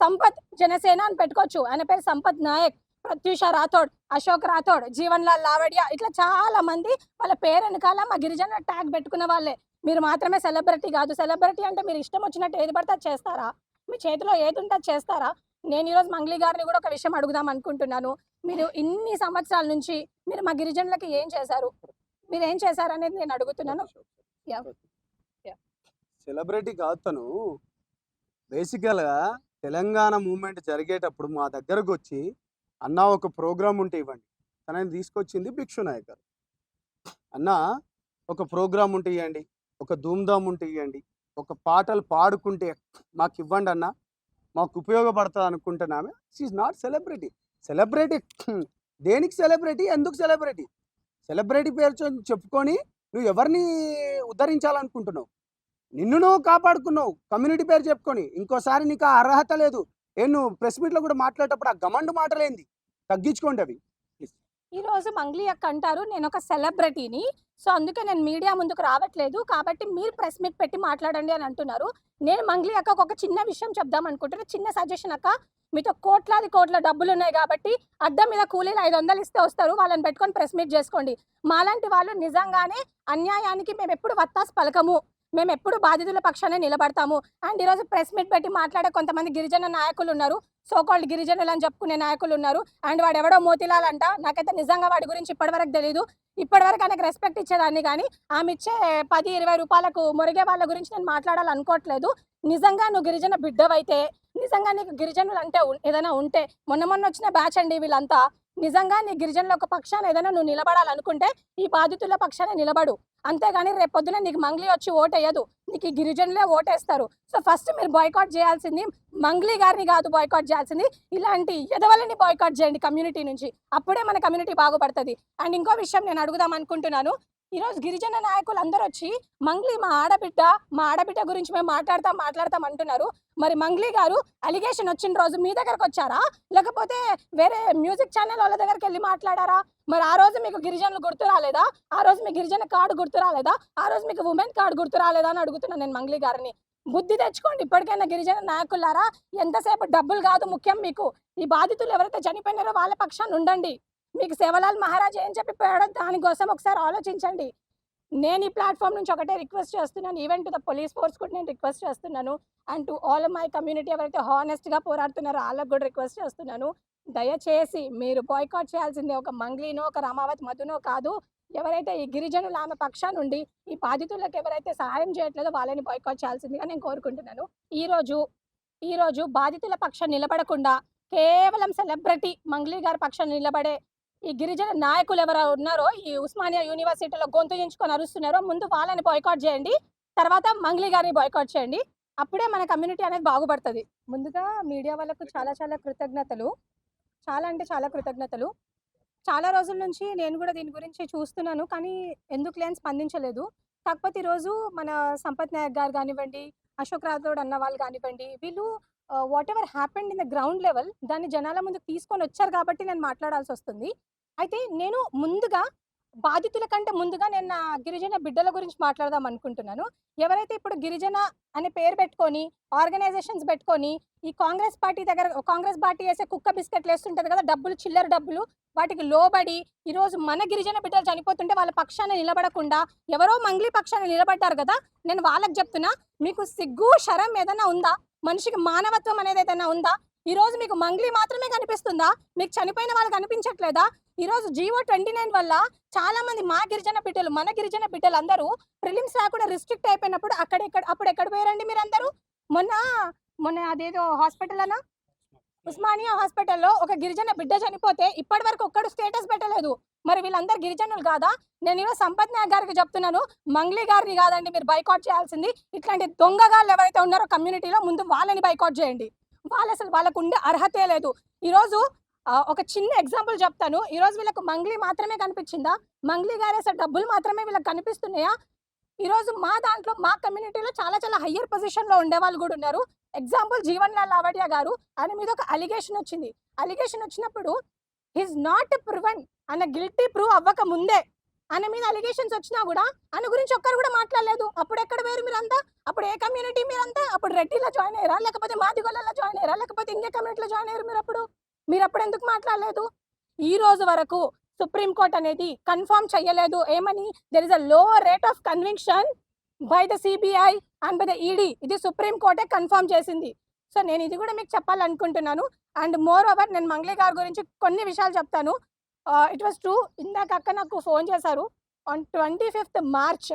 సంపత్ జనసేన అని పెట్టుకోవచ్చు. ఆయన పేరు సంపత్ నాయక్, ప్రత్యూష రాథోడ్, అశోక్ రాథోడ్, జీవన్ లాల్ లావడియా, ఇట్లా చాలా మంది వాళ్ళ పేరు వెనకాల మా గిరిజన ట్యాగ్ పెట్టుకున్న వాళ్ళే. మీరు మాత్రమే సెలబ్రిటీ కాదు. సెలబ్రిటీ అంటే మీరు ఇష్టం వచ్చినట్టు ఏది పడితే అది చేస్తారా? మీ చేతిలో ఏది ఉంటే అది చేస్తారా? నేను ఈరోజు మంగ్లీ గారిని కూడా ఒక విషయం అడుగుదాం అనుకుంటున్నాను. మీరు ఇన్ని సంవత్సరాల నుంచి మీరు మా గిరిజనులకి ఏం చేశారు, మీరు ఏం చేశారు అనేది నేను అడుగుతున్నాను. సెలబ్రిటీ కాదు తను. బేసికల్గా తెలంగాణ మూమెంట్ జరిగేటప్పుడు మా దగ్గరకు వచ్చి అన్న ఒక ప్రోగ్రామ్ ఉంటే ఇవ్వండి, తనని తీసుకొచ్చింది భిక్షు నాయక్ గారు. అన్న ఒక ప్రోగ్రామ్ ఉంటే ఇవ్వండి, ఒక ధూమ్ధామ్ ఉంటే ఇవ్వండి, ఒక పాటలు పాడుకుంటే మాకు ఇవ్వండి అన్న, మాకు ఉపయోగపడుతుంది అనుకుంటున్నామే. She not celebrity. సెలబ్రిటీ దేనికి సెలబ్రిటీ, ఎందుకు సెలబ్రిటీ? సెలబ్రిటీ పేరు చెప్పుకొని నువ్వు ఎవరిని ఉద్ధరించాలనుకుంటున్నావు? నిన్ను నువ్వు కాపాడుకున్నావు కమ్యూనిటీ పేరు చెప్పుకొని. ఇంకోసారి నీకు ఆ అర్హత లేదు. నువ్వు ప్రెస్ మీట్లో కూడా మాట్లాడేటప్పుడు ఆ గమండు మాటలేంది, తగ్గించుకోండి అవి. ఈ రోజు మంగ్లీ అక్క అంటారు నేను ఒక సెలబ్రిటీని, సో అందుకే నేను మీడియా ముందుకు రావట్లేదు, కాబట్టి మీరు ప్రెస్ మీట్ పెట్టి మాట్లాడండి అని అంటున్నారు. నేను మంగ్లీ అక్కకు ఒక చిన్న విషయం చెప్దాం అనుకుంటున్నా. చిన్న సజెషన్ అక్క, మీతో కోట్ల డబ్బులు ఉన్నాయి కాబట్టి అడ్డం మీద కూలీలు 500 ఇస్తే వస్తారు, వాళ్ళని పెట్టుకొని ప్రెస్ మీట్ చేసుకోండి. మాలాంటి వాళ్ళు నిజంగానే అన్యాయానికి మేము ఎప్పుడు వత్తాసు పలకము, మేము ఎప్పుడు బాధితుల పక్షానే నిలబడతాము. అండ్ ఈరోజు ప్రెస్ మీట్ పెట్టి మాట్లాడే కొంతమంది గిరిజన నాయకులు ఉన్నారు, సోకాల్డ్ గిరిజనులు అని చెప్పుకునే నాయకులు ఉన్నారు. అండ్ వాడు ఎవడో మోతిలాల్ అంట, నాకైతే నిజంగా వాడి గురించి ఇప్పటివరకు తెలియదు. ఇప్పటివరకు ఆయనకు రెస్పెక్ట్ ఇచ్చేదాన్ని, కానీ ఆమె ఇచ్చే 10-20 రూపాయలకు మొరిగే వాళ్ళ గురించి నేను మాట్లాడాలనుకోవట్లేదు. నిజంగా నువ్వు గిరిజన బిడ్డవైతే, నిజంగా నీకు గిరిజనులు అంటే ఏదైనా ఉంటే, మొన్న వచ్చిన బ్యాచ్ అండి వీళ్ళంతా, నిజంగా నీ గిరిజనుల ఒక పక్షాన ఏదైనా నువ్వు నిలబడాలనుకుంటే ఈ బాధితుల పక్షాన నిలబడు. అంతేగాని రేపు పొద్దున నీకు మంగ్లీ వచ్చి ఓటేయదు, నీకు ఈ గిరిజనులే ఓటేస్తారు. సో ఫస్ట్ మీరు బాయ్కాట్ చేయాల్సింది మంగ్లీ గారిని కాదు, బాయ్కాట్ చేయాల్సింది ఇలాంటి ఎదవలని బాయ్కాట్ చేయండి కమ్యూనిటీ నుంచి. అప్పుడే మన కమ్యూనిటీ బాగుపడుతుంది. అండ్ ఇంకో విషయం నేను అడుగుదాం అనుకుంటున్నాను. ఈరోజు గిరిజన నాయకులు అందరూ వచ్చి మంగ్లీ మా ఆడబిడ్డ గురించి మేము మాట్లాడతాం అంటున్నారు. మరి మంగ్లీ గారు అలిగేషన్ వచ్చిన రోజు మీ దగ్గరకు వచ్చారా, లేకపోతే వేరే మ్యూజిక్ ఛానల్ వాళ్ళ దగ్గరికి వెళ్ళి మాట్లాడారా? మరి ఆ రోజు మీకు గిరిజనులు గుర్తు రాలేదా? ఆ రోజు మీ గిరిజన కార్డు గుర్తు రాలేదా? ఆ రోజు మీకు ఉమెన్ కార్డు గుర్తు రాలేదా అని అడుగుతున్నాను నేను మంగ్లీ గారిని. బుద్ధి తెచ్చుకోండి ఇప్పటికైనా గిరిజన నాయకులారా. ఎంతసేపు డబ్బులు కాదు ముఖ్యం మీకు. ఈ బాధితులు ఎవరైతే చనిపోయినారో వాళ్ళ పక్షాన్ని ఉండండి. మీకు సేవలాల్ మహారాజ్ ఏం చెప్పి పోయాడో దానికోసం ఒకసారి ఆలోచించండి. నేను ఈ ప్లాట్ఫామ్ నుంచి ఒకటే రిక్వెస్ట్ చేస్తున్నాను, even to the police force కూడా నేను రిక్వెస్ట్ చేస్తున్నాను. And to all my community ఎవరైతే హానెస్ట్గా పోరాడుతున్నారో వాళ్ళకు కూడా రిక్వెస్ట్ చేస్తున్నాను, దయచేసి మీరు బాయ్కాట్ చేయాల్సిందే ఒక మంగ్లీనో ఒక రామావతి మధునో కాదు. ఎవరైతే ఈ గిరిజనులు ఆమె పక్షా నుండి ఈ బాధితులకు ఎవరైతే సహాయం చేయట్లేదో వాళ్ళని బాయ్కాట్ చేయాల్సిందిగా నేను కోరుకుంటున్నాను. ఈరోజు బాధితుల పక్షం నిలబడకుండా కేవలం సెలబ్రిటీ మంగ్లీ గారి పక్షం నిలబడే ఈ గిరిజన నాయకులు ఎవరు ఉన్నారో, ఈ ఉస్మానియా యూనివర్సిటీలో గొంతు చించుకొని అరుస్తున్నారో, ముందు వాళ్ళని బాయ్కాట్ చేయండి, తర్వాత మంగ్లీ గారిని బాయ్కాట్ చేయండి. అప్పుడే మన కమ్యూనిటీ అనేది బాగుపడుతుంది. ముందుగా మీడియా వాళ్ళకు చాలా కృతజ్ఞతలు, చాలా అంటే చాలా కృతజ్ఞతలు. చాలా రోజుల నుంచి నేను కూడా దీని గురించి చూస్తున్నాను, కానీ ఎందుకు లేని స్పందించలేదు. కాకపోతే ఈరోజు మన సంపత్ నాయక్ గారు కానివ్వండి, అశోక్ రాథోడ్ అన్న వాళ్ళు కానివ్వండి, వీళ్ళు what ever happened in the ground level దాన్ని జనాల ముందుకు తీసుకొని వచ్చారు కాబట్టి నేను మాట్లాడాల్సి వస్తుంది. అయితే నేను ముందుగా బాధితుల కంటే ముందుగా నేను నా గిరిజన బిడ్డల గురించి మాట్లాడదాం అనుకుంటున్నాను. ఎవరైతే ఇప్పుడు గిరిజన అనే పేరు పెట్టుకొని ఆర్గనైజేషన్స్ పెట్టుకొని ఈ కాంగ్రెస్ పార్టీ వేసే కుక్క బిస్కెట్లు వేస్తుంటది కదా, డబ్బులు, చిల్లర డబ్బులు, వాటికి లోబడి ఈరోజు మన గిరిజన బిడ్డలు చనిపోతుంటే వాళ్ళ పక్షాన నిలబడకుండా ఎవరో మంగ్లీ పక్షాన నిలబడ్డారు కదా, నేను వాళ్ళకి చెప్తున్నా, మీకు సిగ్గు శరం ఏదైనా ఉందా? మనిషికి మానవత్వం అనేది ఏదైనా ఉందా? ఈ రోజు మీకు మంగ్లీ మాత్రమే కనిపిస్తుందా? మీకు చనిపోయిన వాళ్ళు కనిపించట్లేదా? ఈ రోజు GO 29 వల్ల చాలా మంది మన గిరిజన బిడ్డలు అందరూ ప్రిలిమ్స్ రాకుండా రిస్ట్రిక్ట్ అయిపోయినప్పుడు అప్పుడు ఎక్కడ పోయారండి మీరు అందరూ? మొన్న అదేదో హాస్పిటల్ అన్నా, ఉస్మానియా హాస్పిటల్లో ఒక గిరిజన బిడ్డ చనిపోతే ఇప్పటి వరకు ఒక్కడు స్టేటస్ పెట్టలేదు. మరి వీళ్ళందరూ గిరిజనులు కాదా? నేను ఈరోజు సంపత్ నాయక్ గారికి చెప్తున్నాను, మంగ్లీ గారిని కాదండి మీరు బైకాట్ చేయాల్సింది. ఇట్లాంటి దొంగగాళ్ళు ఎవరైతే ఉన్నారో కమ్యూనిటీలో ముందు వాళ్ళని బైకాట్ చేయండి. వాళ్ళకు ఉండే అర్హతే లేదు. ఈరోజు ఒక చిన్న ఎగ్జాంపుల్ చెప్తాను. ఈరోజు వీళ్ళకు మంగ్లీ మాత్రమే కనిపించిందా? మంగ్లీ గారు వేసే డబ్బులు మాత్రమే వీళ్ళకి కనిపిస్తున్నాయా? ఈరోజు మా కమ్యూనిటీలో చాలా హయ్యర్ పొజిషన్లో ఉండే వాళ్ళు కూడా ఉన్నారు. ఎగ్జాంపుల్ జీవన్ లాల్ లావడియా గారు, ఆయన మీద ఒక అలిగేషన్ వచ్చింది. అలిగేషన్ వచ్చినప్పుడు ఈజ్ నాట్ ప్రూవెన్ అన్న గిల్టీ ప్రూవ్ అవ్వక ముందే ఆయన మీద అలిగేషన్స్ వచ్చినా కూడా ఆయన గురించి ఒక్కరు కూడా మాట్లాడలేదు. అప్పుడు ఎక్కడ వేరు మీరంతా? అప్పుడు ఏ కమ్యూనిటీ మీరంతా? అప్పుడు రెడ్డిలో జాయిన్ అయ్యారా, లేకపోతే మాదిగోళ్ళలో జాయిన్ అయ్యారా, లేకపోతే ఇంకే కమ్యూనిటీలో జాయిన్ అయ్యారు మీరు అప్పుడు ఎందుకు మాట్లాడలేదు? ఈ రోజు వరకు సుప్రీం కోర్ట్ అనేది కన్ఫర్మ్ చేయలేదు ఏమని, దెర్ ఇస్ అ లో rate of conviction by the CBI and by the ED. ఇది సుప్రీం కోర్టే కన్ఫర్మ్ చేసింది. సో నేను ఇది కూడా మీకు చెప్పాలనుకుంటున్నాను. అండ్ మోర్ ఓవర్ నేను మంగ్లీ గారి గురించి కొన్ని విషయాలు చెప్తాను. It was true. ఇందాక అక్క నాకు ఫోన్ చేశారు on 25th March.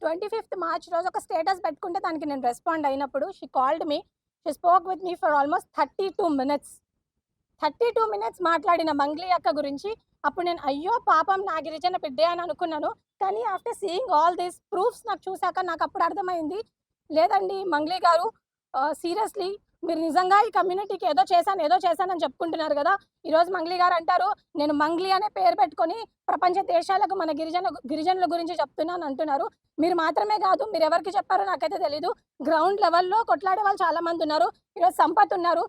25th March రోజు ఒక స్టేటస్ పెట్టుకుంటే దానికి నేను రెస్పాండ్ అయినప్పుడు she called me, she spoke with me for almost 32 minutes. 32 minutes మాట్లాడిన మంగ్లీ అక్క గురించి అప్పుడు నేను అయ్యో పాపం నా గిరిజన బిడ్డే అని అనుకున్నాను. కానీ after seeing all these proofs నాకు చూశాక నాకు అప్పుడు అర్థమైంది, లేదండి మంగ్లీ గారు, సీరియస్లీ మీరు నిజంగా ఈ కమ్యూనిటీకి ఏదో చేశానని చెప్పుకుంటున్నారు కదా. ఈరోజు మంగ్లీ గారు అంటారు నేను మంగ్లీ అనే పేరు పెట్టుకొని ప్రపంచ దేశాలకు మన గిరిజనుల గురించి చెప్తున్నాను అంటున్నారు. మీరు మాత్రమే కాదు, మీరు ఎవరికి చెప్పారో నాకైతే తెలీదు. గ్రౌండ్ లెవెల్లో కొట్లాడే వాళ్ళు చాలా మంది ఉన్నారు. ఈరోజు సంపత్ ఉన్నారు,